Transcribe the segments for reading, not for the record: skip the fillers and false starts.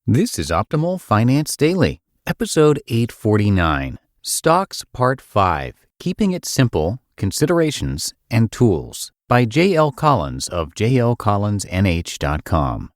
This is Optimal Finance Daily, episode 849, Stocks Part 5, Keeping It Simple, Considerations and Tools, by J.L. Collins of jlcollinsnh.com.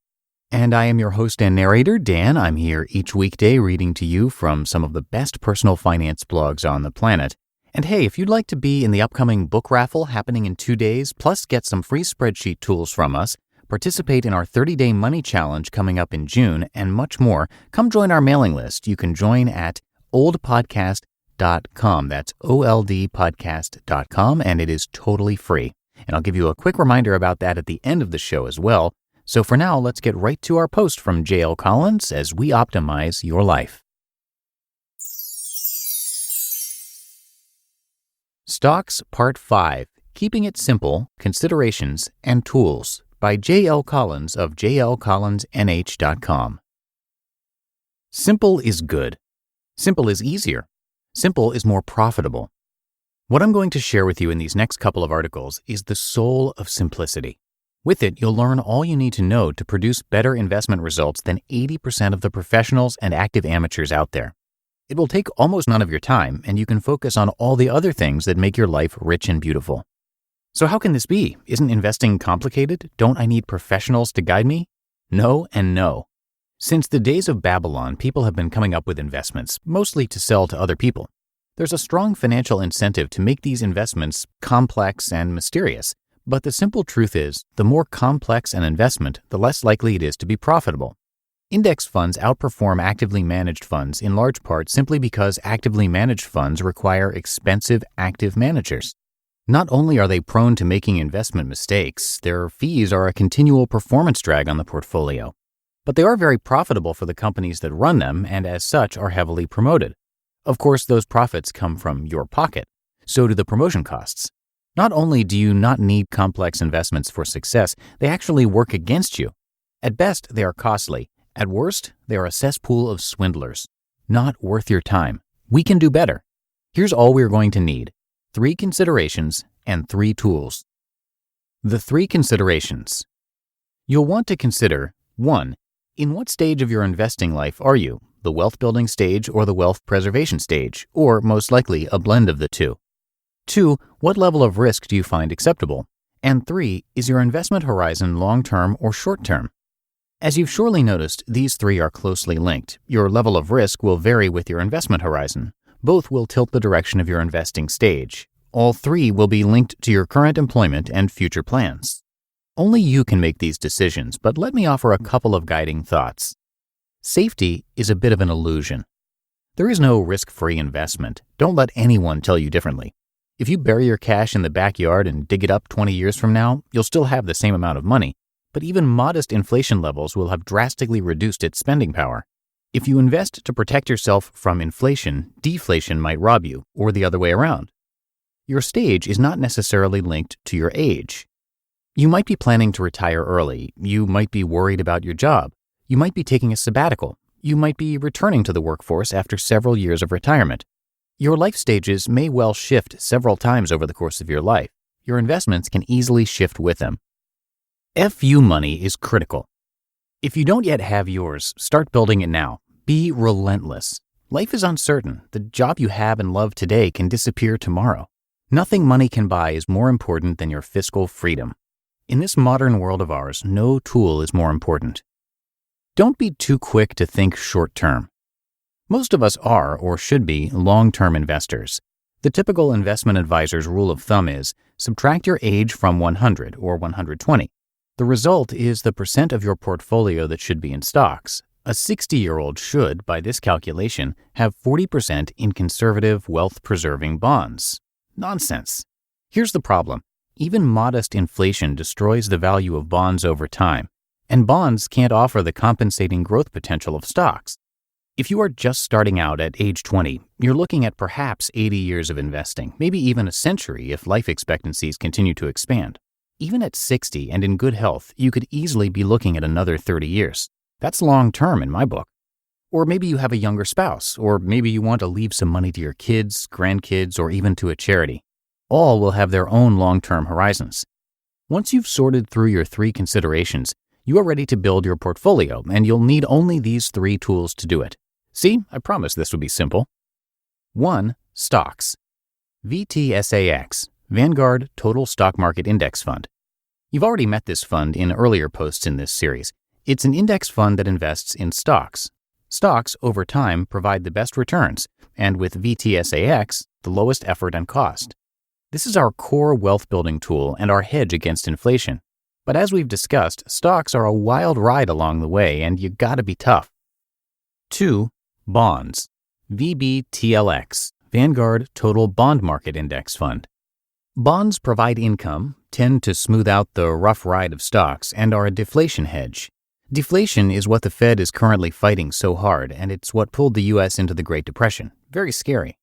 And I am your host and narrator, Dan. I'm here each weekday reading to you from some of the best personal finance blogs on the planet. And hey, if you'd like to be in the upcoming book raffle happening in 2 days, plus get some free spreadsheet tools from us, participate in our 30-day money challenge coming up in June, and much more, come join our mailing list. You can join at oldpodcast.com. That's oldpodcast.com, and it is totally free. And I'll give you a quick reminder about that at the end of the show as well. So for now, let's get right to our post from J.L. Collins as we optimize your life. Stocks Part 5, Keeping It Simple, Considerations and Tools, by J.L. Collins of jlcollinsnh.com. Simple is good. Simple is easier. Simple is more profitable. What I'm going to share with you in these next couple of articles is the soul of simplicity. With it, you'll learn all you need to know to produce better investment results than 80% of the professionals and active amateurs out there. It will take almost none of your time, and you can focus on all the other things that make your life rich and beautiful. So how can this be? Isn't investing complicated? Don't I need professionals to guide me? No and no. Since the days of Babylon, people have been coming up with investments, mostly to sell to other people. There's a strong financial incentive to make these investments complex and mysterious, but the simple truth is, the more complex an investment, the less likely it is to be profitable. Index funds outperform actively managed funds in large part simply because actively managed funds require expensive active managers. Not only are they prone to making investment mistakes, their fees are a continual performance drag on the portfolio. But they are very profitable for the companies that run them and as such are heavily promoted. Of course, those profits come from your pocket. So do the promotion costs. Not only do you not need complex investments for success, they actually work against you. At best, they are costly. At worst, they are a cesspool of swindlers. Not worth your time. We can do better. Here's all we're going to need: 3 considerations and 3 tools. The 3 considerations. You'll want to consider: 1. In what stage of your investing life are you? The wealth building stage or the wealth preservation stage, or most likely a blend of the two. 2. What level of risk do you find acceptable? And 3. Is your investment horizon long-term or short-term? As you've surely noticed, these 3 are closely linked. Your level of risk will vary with your investment horizon. Both will tilt the direction of your investing stage. All 3 will be linked to your current employment and future plans. Only you can make these decisions, but let me offer a couple of guiding thoughts. Safety is a bit of an illusion. There is no risk-free investment. Don't let anyone tell you differently. If you bury your cash in the backyard and dig it up 20 years from now, you'll still have the same amount of money, but even modest inflation levels will have drastically reduced its spending power. If you invest to protect yourself from inflation, deflation might rob you, or the other way around. Your stage is not necessarily linked to your age. You might be planning to retire early. You might be worried about your job. You might be taking a sabbatical. You might be returning to the workforce after several years of retirement. Your life stages may well shift several times over the course of your life. Your investments can easily shift with them. FU money is critical. If you don't yet have yours, start building it now. Be relentless. Life is uncertain. The job you have and love today can disappear tomorrow. Nothing money can buy is more important than your fiscal freedom. In this modern world of ours, no tool is more important. Don't be too quick to think short-term. Most of us are, or should be, long-term investors. The typical investment advisor's rule of thumb is subtract your age from 100 or 120. The result is the percent of your portfolio that should be in stocks. A 60-year-old should, by this calculation, have 40% in conservative, wealth-preserving bonds. Nonsense. Here's the problem. Even modest inflation destroys the value of bonds over time, and bonds can't offer the compensating growth potential of stocks. If you are just starting out at age 20, you're looking at perhaps 80 years of investing, maybe even a century if life expectancies continue to expand. Even at 60 and in good health, you could easily be looking at another 30 years. That's long-term in my book. Or maybe you have a younger spouse, or maybe you want to leave some money to your kids, grandkids, or even to a charity. All will have their own long-term horizons. Once you've sorted through your 3 considerations, You are ready to build your portfolio, and you'll need only these 3 tools to do it. See, I promised this would be simple. 1. Stocks. VTSAX, Vanguard Total Stock Market Index Fund. You've already met this fund in earlier posts in this series. It's an index fund that invests in stocks. Stocks, over time, provide the best returns, and with VTSAX, the lowest effort and cost. This is our core wealth-building tool and our hedge against inflation. But as we've discussed, stocks are a wild ride along the way, and you gotta be tough. 2. Bonds. VBTLX, Vanguard Total Bond Market Index Fund. Bonds provide income, tend to smooth out the rough ride of stocks, and are a deflation hedge. Deflation is what the Fed is currently fighting so hard, and it's what pulled the U.S. into the Great Depression. Very scary.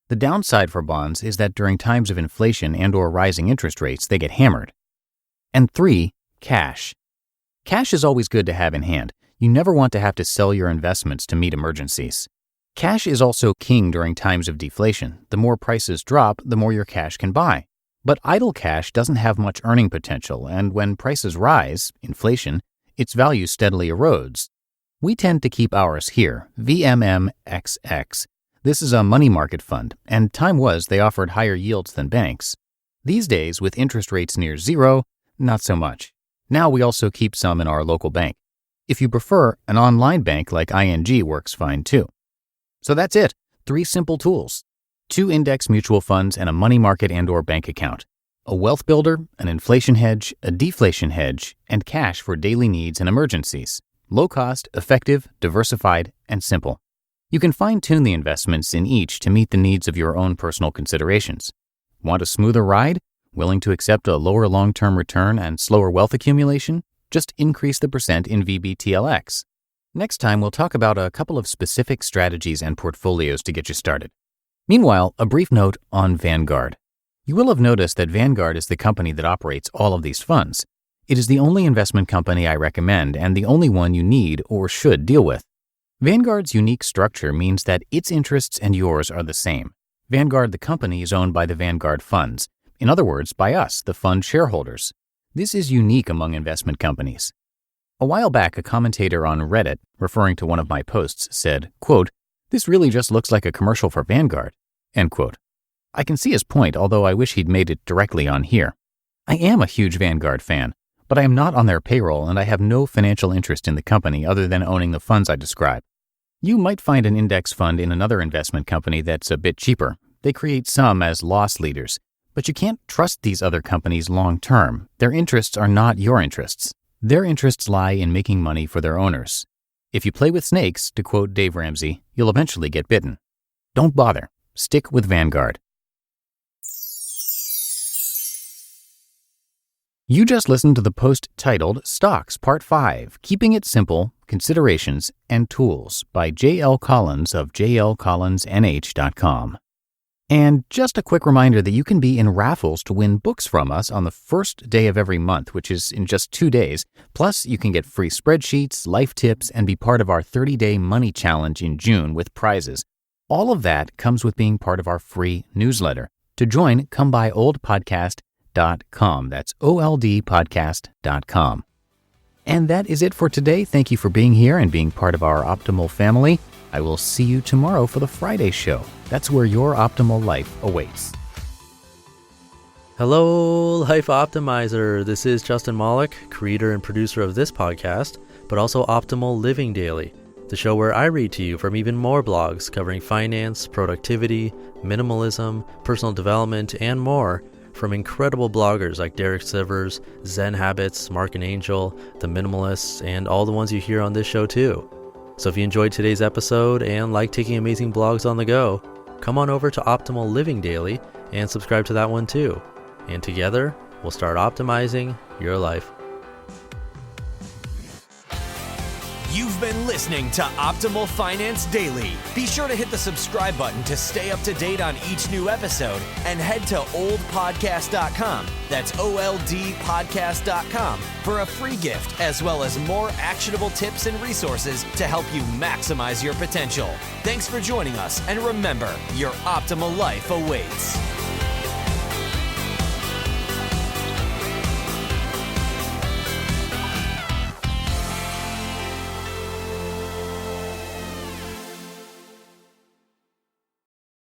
The downside for bonds is that during times of inflation and/or rising interest rates, they get hammered. And 3. Cash. Cash is always good to have in hand. You never want to have to sell your investments to meet emergencies. Cash is also king during times of deflation. The more prices drop, the more your cash can buy. But idle cash doesn't have much earning potential, and when prices rise, inflation, its value steadily erodes. We tend to keep ours here, VMMXX. This is a money market fund, and time was they offered higher yields than banks. These days, with interest rates near zero, not so much. Now we also keep some in our local bank. If you prefer, an online bank like ING works fine too. So that's it, 3 simple tools. 2 index mutual funds and a money market and/or bank account. A wealth builder, an inflation hedge, a deflation hedge, and cash for daily needs and emergencies. Low cost, effective, diversified, and simple. You can fine-tune the investments in each to meet the needs of your own personal considerations. Want a smoother ride? Willing to accept a lower long-term return and slower wealth accumulation? Just increase the percent in VBTLX. Next time, we'll talk about a couple of specific strategies and portfolios to get you started. Meanwhile, a brief note on Vanguard. You will have noticed that Vanguard is the company that operates all of these funds. It is the only investment company I recommend and the only one you need or should deal with. Vanguard's unique structure means that its interests and yours are the same. Vanguard, the company, is owned by the Vanguard funds. In other words, by us, the fund shareholders. This is unique among investment companies. A while back, a commentator on Reddit, referring to one of my posts, said, quote, "This really just looks like a commercial for Vanguard," end quote. I can see his point, although I wish he'd made it directly on here. I am a huge Vanguard fan, but I am not on their payroll and I have no financial interest in the company other than owning the funds I describe. You might find an index fund in another investment company that's a bit cheaper. They create some as loss leaders, but you can't trust these other companies long term. Their interests are not your interests. Their interests lie in making money for their owners. If you play with snakes, to quote Dave Ramsey, you'll eventually get bitten. Don't bother. Stick with Vanguard. You just listened to the post titled Stocks Part 5, Keeping It Simple, Considerations and Tools by J.L. Collins of jlcollinsnh.com. And just a quick reminder that you can be in raffles to win books from us on the first day of every month, which is in just 2 days. Plus, you can get free spreadsheets, life tips, and be part of our 30-day money challenge in June with prizes. All of that comes with being part of our free newsletter. To join, come by oldpodcast.com. That's oldpodcast.com. And that is it for today. Thank you for being here and being part of our optimal family. I will see you tomorrow for the Friday show. That's where your optimal life awaits. Hello, Life Optimizer. This is Justin Malik, creator and producer of this podcast, but also Optimal Living Daily, the show where I read to you from even more blogs covering finance, productivity, minimalism, personal development, and more, from incredible bloggers like Derek Sivers, Zen Habits, Mark and Angel, The Minimalists, and all the ones you hear on this show too. So if you enjoyed today's episode and like taking amazing blogs on the go, come on over to Optimal Living Daily and subscribe to that one too. And together, we'll start optimizing your life. You've been listening to Optimal Finance Daily. Be sure to hit the subscribe button to stay up to date on each new episode and head to oldpodcast.com. That's oldpodcast.com for a free gift as well as more actionable tips and resources to help you maximize your potential. Thanks for joining us, and remember, your optimal life awaits.